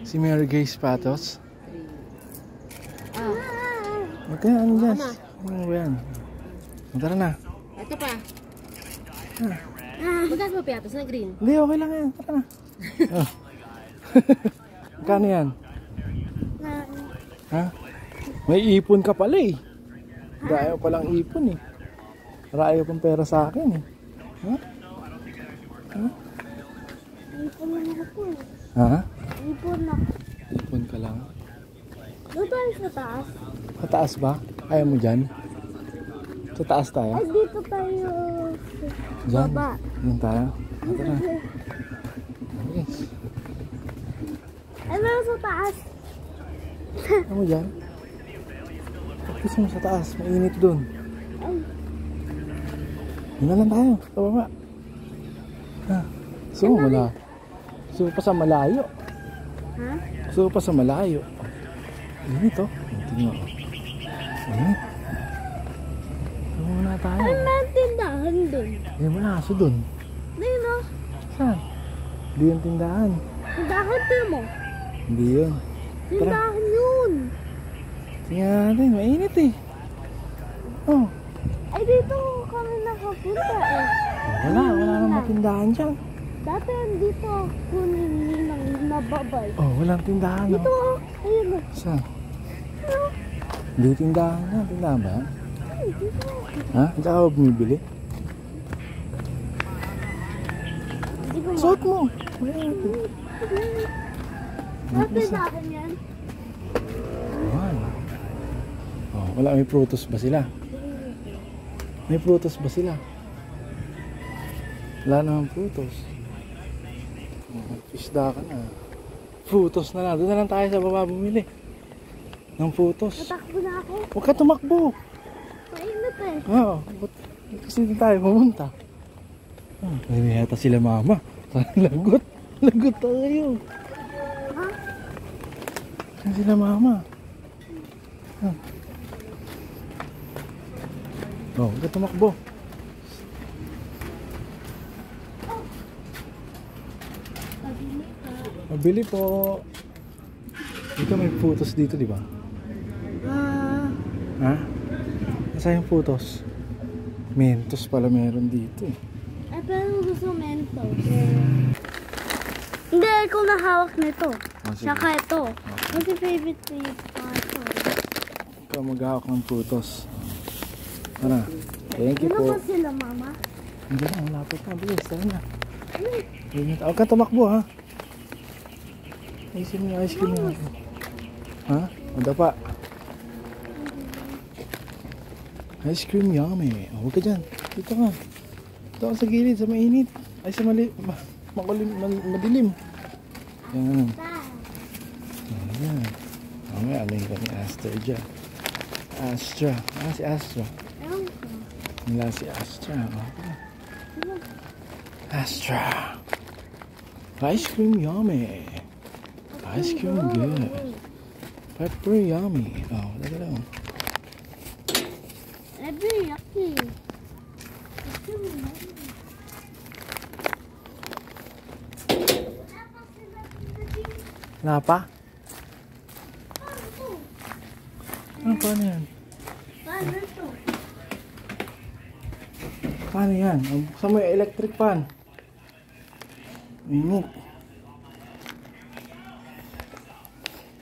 Si Mary Grace Patos. Okay, ano dyan? Ano ba yan? Tara na. Ito pa. Magkas mo piatos na green? Hindi, okay lang yan. Tara na. Magkano yan? Ha? May ipon ka pala eh. Ayaw palang ipon eh. Para ayaw pang pera sa akin eh. Ha? Ha? Ipon lang ako. Ha? Ipon lang. Ipon ka lang. Doon tayo sa taas. Sa taas ba? Ayaw mo dyan? Sa taas tayo? Ay, dito tayo. Dyan? Baba. Dyan tayo? Tara. Yes. Ay, meron sa taas. Ano mo dyan? Gusto mo sa taas, mainit dun. Ay. Yun na lang tayo, sa baba. Gusto mo malayo. Gusto mo pa sa malayo. Ha? Gusto mo pa sa malayo. Init oh. Tingnan mo. Init. Ano muna tayo? Ay, may tindahan dun. Hindi mo na aso dun. Dito no? Saan? Hindi yung tindahan. Tindahan din mo. Hindi yun. Tindahan yun. Tingnan natin, mainit eh. Oh. Ay, dito kami nakapunta eh. Wala namang tindahan dyan. Dati dito kunin nilang nababay. Oh, walang tindahan. Dito Oh. ayun o. Saan? Hindi tindahan na. Tindahan ba? Ay, dito. Ha? Hindi ako bumibili. Hindi ko Suot mo. Dati natin yan. Oh, wala, may prutos ba sila? May prutos ba sila? Wala namang prutos. Isda ka na. Prutos na lang. Doon na lang tayo sa baba bumili ng prutos. Natakbo na ako. Huwag ka tumakbo. Mainit eh. Oo. Kasi din tayo pumunta. May yata sila mama. Lagot. Lagot tayo. Ha? Saan sila mama? Oh, huwag ka tumakbo. Mabili po. Dito may photos dito, di ba? Ha? Nasa yung photos? Mentos pala meron dito eh. Ay, pero gusto mentos. Hindi, ikaw na hawak nito. Saka ito. Kasi favorite ko yung ito. Ikaw maghahawak ng photos. Tara. Thank you Ano po. ba sila, mama? Hindi na, malapit na. Bilis, tara na. Huwag ka tumakbo ha. Ayusin mo yung ice cream natin. Ha? Mada pa. Ice cream yummy. Huwag ka dyan. Dito ka. Dito ka sa gilid, sa mainit. Ay sa madilim. Yan. Ayan. Mamaya, alay ka ni Astra dyan. Astra. Ah, si Astra. Wala si Astra. Astra. Ice cream yummy. Ice cream good. Pepper yummy. Oh, look at that. Pepper yummy. Wala pa? Ano paano yan? Paano ito? Paano yan? Buksan mo yung electric fan. Init.